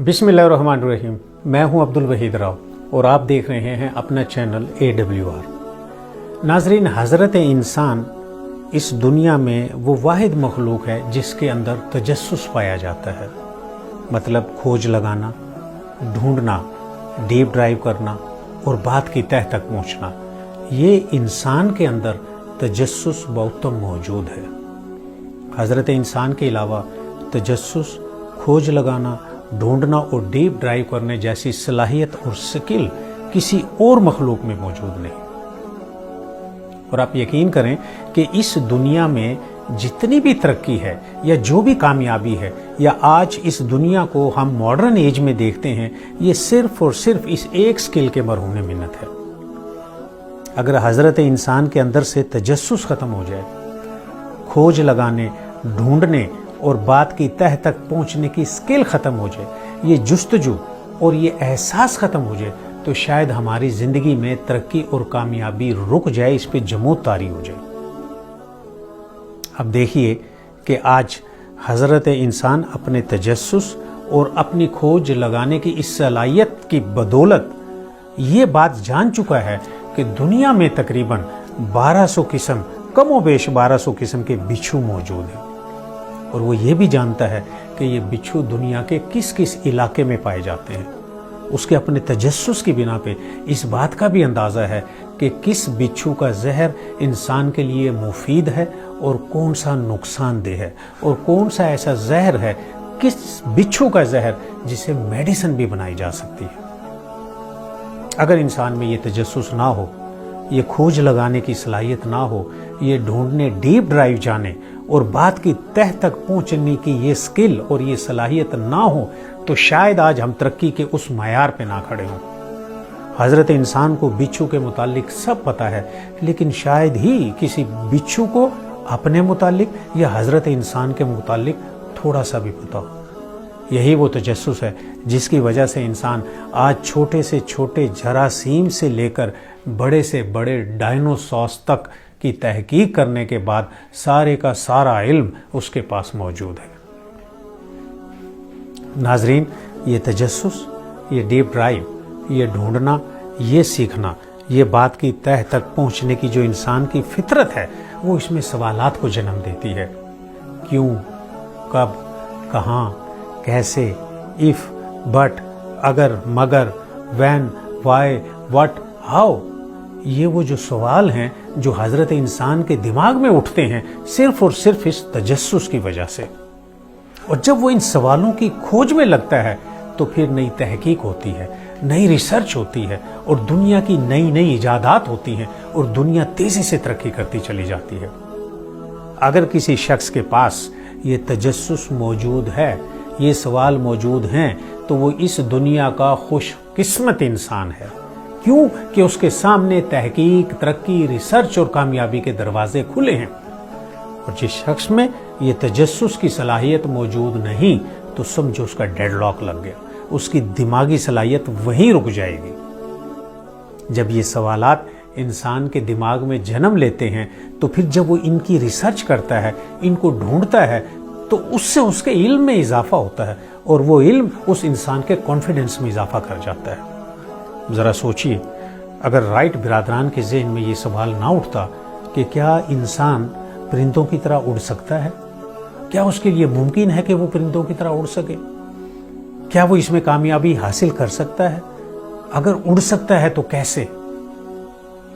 बिस्मिल्लाहिर्रहमानिर्रहीम। मैं हूं अब्दुल वहीद राव और आप देख रहे हैं अपना चैनल AWR। नाजरीन, हज़रत इंसान इस दुनिया में वो वाहिद मखलूक है जिसके अंदर तजस्सुस पाया जाता है। मतलब खोज लगाना, ढूंढना, डीप ड्राइव करना और बात की तह तक पहुंचना, ये इंसान के अंदर तजस्सुस बहुत मौजूद है। हज़रत इंसान के अलावा तजस्सुस, खोज लगाना, ढूंढना और डीप ड्राइव करने जैसी सलाहियत और स्किल किसी और मखलूक में मौजूद नहीं। और आप यकीन करें कि इस दुनिया में जितनी भी तरक्की है या जो भी कामयाबी है या आज इस दुनिया को हम मॉडर्न एज में देखते हैं, ये सिर्फ और सिर्फ इस एक स्किल के मरहून मिन्नत है। अगर हज़रत इंसान के अंदर से तजस्सुस ख़त्म हो जाए, खोज लगाने, ढूंढने और बात की तह तक पहुंचने की स्किल ख़त्म हो जाए, ये जुस्तजू और ये एहसास ख़त्म हो जाए, तो शायद हमारी ज़िंदगी में तरक्की और कामयाबी रुक जाए, इस पे जमूत तारी हो जाए। अब देखिए कि आज हज़रत इंसान अपने तजस्सुस और अपनी खोज लगाने की इस सलाहियत की बदौलत ये बात जान चुका है कि दुनिया में तकरीबन 1200 किस्म, कमो बेश 1200 किस्म के बिच्छू मौजूद हैं। और वो ये भी जानता है कि ये बिच्छू दुनिया के किस किस इलाके में पाए जाते हैं। उसके अपने तजस्सुस की बिना पे इस बात का भी अंदाज़ा है कि किस बिच्छू का जहर इंसान के लिए मुफीद है और कौन सा नुकसानदेह है, और कौन सा ऐसा जहर है, किस बिच्छू का जहर जिसे मेडिसिन भी बनाई जा सकती है। अगर इंसान में ये तजस्सुस ना हो, ये खोज लगाने की सलाहियत ना हो, ये ढूंढने, डीप ड्राइव जाने और बात की तह तक पहुंचने की ये स्किल और ये सलाहियत ना हो, तो शायद आज हम तरक्की के उस मयार पे ना खड़े हों। हज़रत इंसान को बिच्छू के मुतालिक सब पता है, लेकिन शायद ही किसी बिच्छू को अपने मुतालिक या हज़रत इंसान के मुतालिक थोड़ा सा भी पता हो। यही वो तजस्सुस है जिसकी वजह से इंसान आज छोटे से छोटे जरासीम से लेकर बड़े से बड़े डायनासोर्स तक की तहकीक करने के बाद सारे का सारा इल्म उसके पास मौजूद है। नाजरीन, ये तजस्सुस, ये डीप ड्राइव, ये ढूंढना, ये सीखना, ये बात की तह तक पहुंचने की जो इंसान की फितरत है, वो इसमें सवालात को जन्म देती है। क्यों, कब, कहाँ, कैसे, इफ, बट, अगर, मगर, व्हेन, व्हाई, व्हाट, हाउ, ये वो जो सवाल हैं जो हज़रत इंसान के दिमाग में उठते हैं सिर्फ और सिर्फ इस तजस्सुस की वजह से। और जब वो इन सवालों की खोज में लगता है तो फिर नई तहकीक होती है, नई रिसर्च होती है और दुनिया की नई नई इजादात होती हैं और दुनिया तेजी से तरक्की करती चली जाती है। अगर किसी शख्स के पास ये तजस्सुस मौजूद है, ये सवाल मौजूद हैं, तो वो इस दुनिया का खुशकिस्मत इंसान है। क्यों कि उसके सामने तहकीक, तरक्की, रिसर्च और कामयाबी के दरवाजे खुले हैं। और जिस शख्स में ये तजस्सुस की सलाहियत मौजूद नहीं, तो समझो उसका डेडलॉक लग गया, उसकी दिमागी सलाहियत वहीं रुक जाएगी। जब ये सवालात इंसान के दिमाग में जन्म लेते हैं, तो फिर जब वो इनकी रिसर्च करता है, इनको ढूंढता है, तो उससे उसके इल्म में इजाफा होता है और वो इल्म उस इंसान के कॉन्फिडेंस में इजाफा कर जाता है। ज़रा सोचिए, अगर राइट बिरादरान के ज़हन में ये सवाल ना उठता कि क्या इंसान परिंदों की तरह उड़ सकता है, क्या उसके लिए मुमकिन है कि वो परिंदों की तरह उड़ सके, क्या वो इसमें कामयाबी हासिल कर सकता है, अगर उड़ सकता है तो कैसे।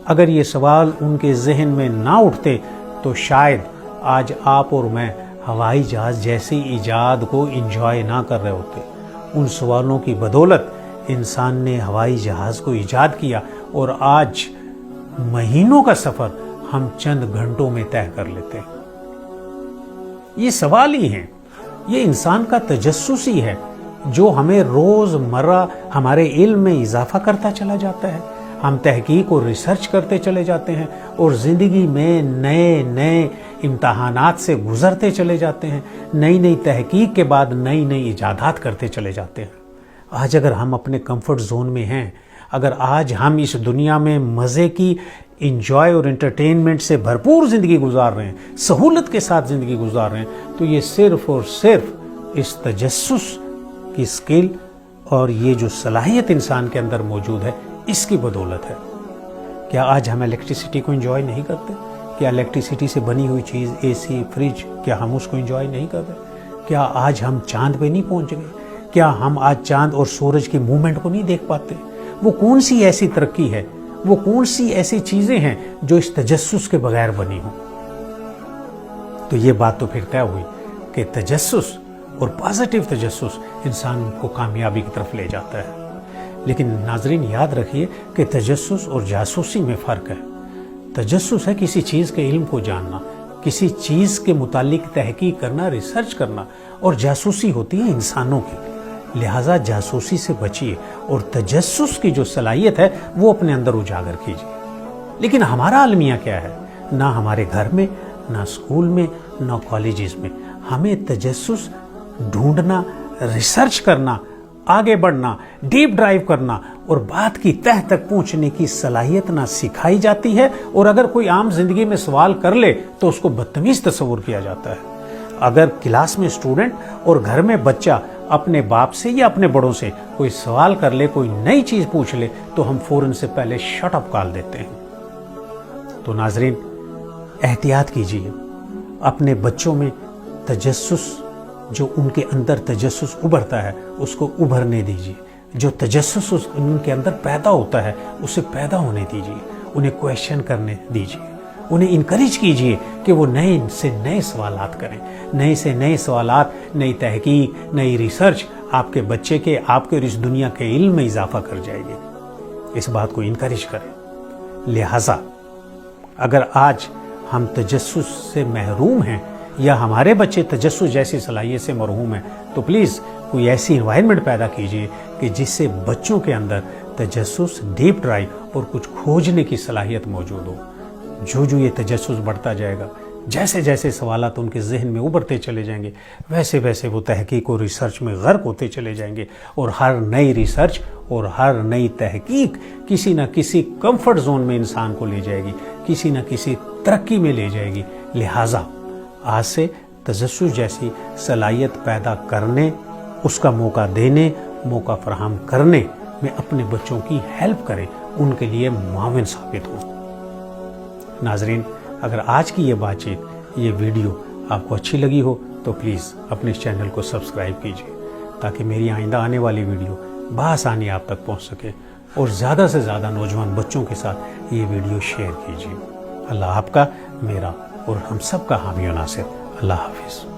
अगर ये सवाल उनके जहन में ना उठते तो शायद आज आप और मैं हवाई जहाज़ जैसी इजाद को इंजॉय ना कर रहे होते। उन सवालों की बदौलत इंसान ने हवाई जहाज़ को ईजाद किया और आज महीनों का सफ़र हम चंद घंटों में तय कर लेते हैं। ये सवाल ही हैं, ये इंसान का तजस्सुस ही है जो हमें रोज़मर्रा हमारे इल्म में इजाफा करता चला जाता है। हम तहकीक और रिसर्च करते चले जाते हैं और ज़िंदगी में नए नए इम्तहानात से गुज़रते चले जाते हैं, नई नई तहकीक के बाद नई नई इजादात करते चले जाते हैं। आज अगर हम अपने कंफर्ट जोन में हैं, अगर आज हम इस दुनिया में मज़े की, इंजॉय और एंटरटेनमेंट से भरपूर ज़िंदगी गुजार रहे हैं, सहूलत के साथ ज़िंदगी गुजार रहे हैं, तो ये सिर्फ़ और सिर्फ इस तजस्सुस की स्किल اور یہ جو صلاحیت انسان کے اندر موجود ہے اس کی بدولت ہے۔ کیا آج ہم الیکٹریسٹی کو انجوائے نہیں کرتے؟ کیا الیکٹریسٹی سے بنی ہوئی چیز اے سی، فریج، کیا ہم اس کو انجوائے نہیں کرتے؟ کیا آج ہم چاند پہ نہیں پہنچ گئے؟ کیا ہم آج چاند اور سورج کی موومنٹ کو نہیں دیکھ پاتے؟ وہ کون سی ایسی ترقی ہے، وہ کون سی ایسی چیزیں ہیں جو اس تجسس کے بغیر بنی ہوں؟ تو یہ بات تو پھر طے ہوئی کہ تجسس اور پازیٹیو تجسس انسان کو کامیابی کی طرف لے جاتا ہے۔ لیکن ناظرین یاد رکھیے کہ تجسس اور جاسوسی میں فرق ہے۔ تجسس ہے کسی چیز کے علم کو جاننا، کسی چیز کے متعلق تحقیق کرنا، ریسرچ کرنا، اور جاسوسی ہوتی ہے انسانوں کی۔ لہٰذا جاسوسی سے بچیے اور تجسس کی جو صلاحیت ہے وہ اپنے اندر اجاگر کیجیے۔ لیکن ہمارا المیہ کیا ہے؟ نہ ہمارے گھر میں، نہ اسکول میں، نہ کالجز میں ہمیں تجسس ڈھونڈنا، ریسرچ کرنا، آگے بڑھنا، ڈیپ ڈرائیو کرنا اور بات کی تہ تک پہنچنے کی صلاحیت نہ سکھائی جاتی ہے، اور اگر کوئی عام زندگی میں سوال کر لے تو اس کو بدتمیز تصور کیا جاتا ہے۔ اگر کلاس میں اسٹوڈنٹ اور گھر میں بچہ اپنے باپ سے یا اپنے بڑوں سے کوئی سوال کر لے، کوئی نئی چیز پوچھ لے، تو ہم فوراً سے پہلے شٹ اپ کال دیتے ہیں۔ تو ناظرین احتیاط کیجیے، اپنے بچوں میں تجسس، جو ان کے اندر تجسس ابھرتا ہے اس کو ابھرنے دیجیے، جو تجسس ان کے اندر پیدا ہوتا ہے اسے پیدا ہونے دیجیے، انہیں کویشچن کرنے دیجیے، انہیں انکریج کیجیے کہ وہ نئے سے نئے سوالات کریں، نئے سے نئے سوالات، نئی تحقیق، نئی ریسرچ آپ کے بچے کے، آپ کے اور اس دنیا کے علم میں اضافہ کر جائے گی۔ اس بات کو انکریج کریں۔ لہٰذا اگر آج ہم تجسس سے محروم ہیں یا ہمارے بچے تجسس جیسی صلاحیت سے محروم ہیں، تو پلیز کوئی ایسی انوائرمنٹ پیدا کیجیے کہ جس سے بچوں کے اندر تجسس، ڈیپ ڈرائیو اور کچھ کھوجنے کی صلاحیت موجود ہو۔ جو یہ تجسس بڑھتا جائے گا، جیسے جیسے سوالات ان کے ذہن میں ابھرتے چلے جائیں گے، ویسے ویسے وہ تحقیق اور ریسرچ میں غرق ہوتے چلے جائیں گے، اور ہر نئی ریسرچ اور ہر نئی تحقیق کسی نہ کسی کمفرٹ زون میں انسان کو لے جائے گی، کسی نہ کسی ترقی میں لے جائے گی۔ لہٰذا آج سے تجسس جیسی صلاحیت پیدا کرنے، اس کا موقع دینے، موقع فراہم کرنے میں اپنے بچوں کی ہیلپ کریں، ان کے لیے معاون ثابت ہو۔ ناظرین اگر آج کی یہ بات چیت، یہ ویڈیو آپ کو اچھی لگی ہو تو پلیز اپنے اس چینل کو سبسکرائب کیجیے، تاکہ میری آئندہ آنے والی ویڈیو بآسانی آپ تک پہنچ سکے، اور زیادہ سے زیادہ نوجوان بچوں کے ساتھ یہ ویڈیو شیئر کیجیے۔ اللہ آپ کا، میرا اور ہم سب کا حامی و ناصر۔ اللہ حافظ۔